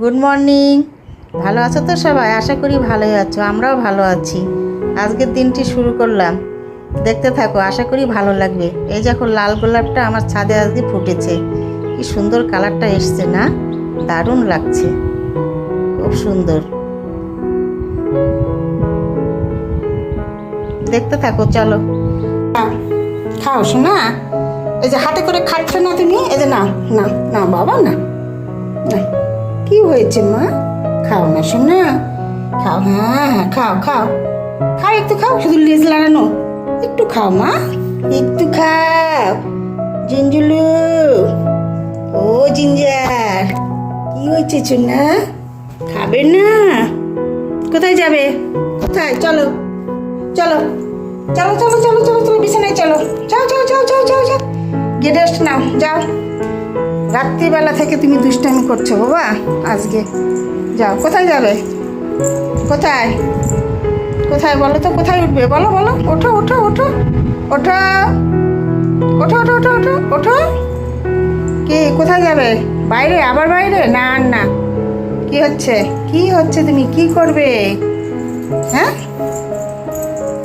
Good morning. ভালো আছো তো সবাই? আশা করি ভালোই আছো, আমরাও ভালো আছি। আজকের দিনটি শুরু করলাম, দেখতে থাকো, আশা করি ভালো লাগবে। এই দেখো লাল গোলাপটা আমার ছাদে আজকে ফুটেছে, কি সুন্দর কালারটা এসছে না? দারুণ লাগছে, খুব সুন্দর। দেখতে থাকো, চলো খাও শোনা। এই যে হাতে করে খাচ্ছ না তুমি, এই যে না না না বাবা না, কি হয়েছে মা? খাও না শোনা, খাও। হ্যাঁ হ্যাঁ খাও খাও খাও, একটু খাও, শুধু লেজ লাগানো। একটু খাও মা, একটু খাও। জিঞ্জুলু, ও জিঞ্জার, কি হয়েছে চুনা? খাবে না? কোথায় যাবে? কোথায়? চলো চলো চলো চলো চলো চলো চলো, বিছানায় চলো। যাও যাও যাও যাও যাও যাও, গিয়ে রেস্ট নাও, যাও। রাত্রিবেলা থেকে তুমি দুষ্টামি করছো বাবা আজকে। যাও, কোথায় যাবে? কোথায় কোথায় বলো তো, কোথায় উঠবে? বলো বলো, ওঠো ওঠো ওঠো ওঠো ওঠো ওঠো ওঠো ওঠো ওঠো। কি কোথায় যাবে? বাইরে? আবার বাইরে? না না, কি হচ্ছে? কি হচ্ছে? তুমি কি করবে? হ্যাঁ,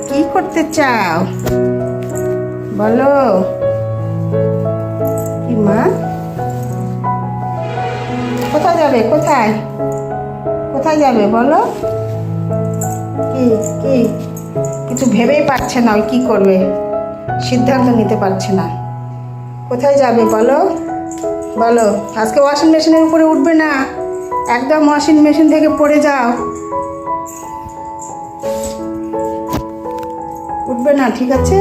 কি করতে চাও বলো? কি মা? কোথায় যাবে? কোথায় কোথায় যাবে বলো? কি কি কিছু ভেবেই পাচ্ছে না, ওই কি করবে সিদ্ধান্ত নিতে পারছে না। কোথায় যাবে বলো বলো? আজকে ওয়াশিং মেশিনের উপরে উঠবে না, একদম ওয়াশিং মেশিন থেকে পড়ে যাও, উঠবে না, ঠিক আছে?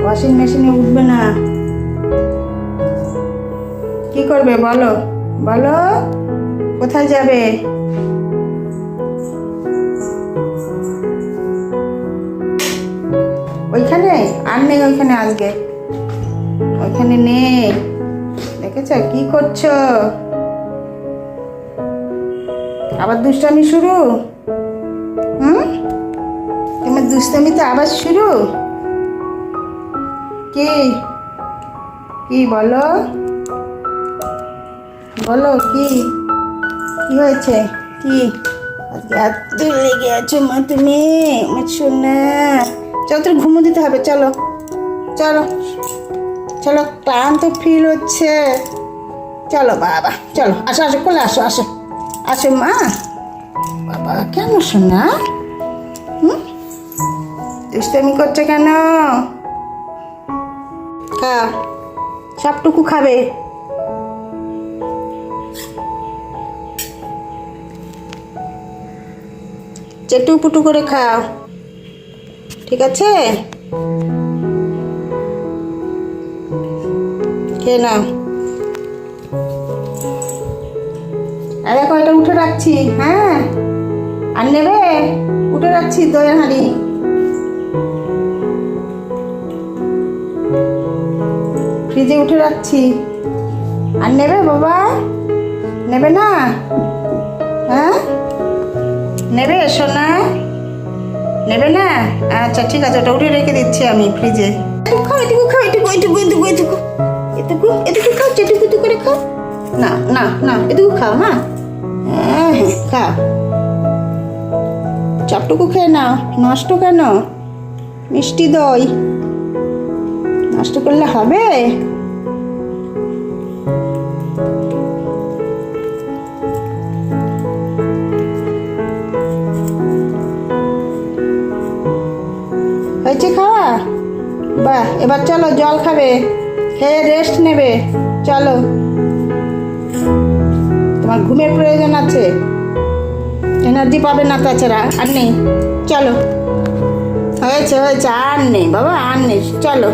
ওয়াশিং মেশিনে উঠবে না। কি করবে বলো বলো? কোথায় যাবে? ওইখানে আর নেই, ওইখানে আজকে ওইখানে নেই। দেখেছ কি করছো? আবার দুষ্টামি শুরু? তোমার দুষ্টামি তো আবার শুরু। কি কি বলো বলো, কি কি হয়েছে? কি আজকে এত লেগে আছো মা তুমি? শোনা, চলো, তোর ঘুমো দিতে হবে, চলো চলো চলো, ক্লান্ত ফিল হচ্ছে, চলো বাবা চলো, আসো আসো কোলে আসো আসো আসো মা। বাবা কেন শোনা? দুষ্টামি করছে কেন? খাও, সবটুকু খাবে। চেটু পুটু করে খাও, ঠিক আছে? খেয়ে নাও। আর দেখো, এটা উঠে রাখছি, হ্যাঁ? আর নেবে? উঠে রাখছি দইয়ের হাঁড়ি। ফ্রিজে উঠে রাখছি। আর নেবে বাবা? নেবে না? হ্যাঁ, নেবে সোনা? নেবে না? আচ্ছা ঠিক আছে, ওটা উঠে রেখে দিচ্ছি আমি ফ্রিজে। খাও, এটুকু খাও, এটুকু এটুকু এটুকু এটুকু এটুকু এটুকু খাও, চেটুকুটু করে খাও। না না না, এটুকু খাও, হ্যাঁ হ্যাঁ হ্যাঁ খাও। চাপটুকু খেয়ে নাও। নষ্ট কেন? মিষ্টি দই নষ্ট করলে হবে? হয়েছে খাওয়া? বাহ, এবার চলো জল খাবে, খেয়ে রেস্ট নেবে। চলো, তোমার ঘুমের প্রয়োজন আছে, এনার্জি পাবে না তাছাড়া, আর নেই। চলো, হয়েছে হয়েছে, আর নেই বাবা, আর নেই, চলো।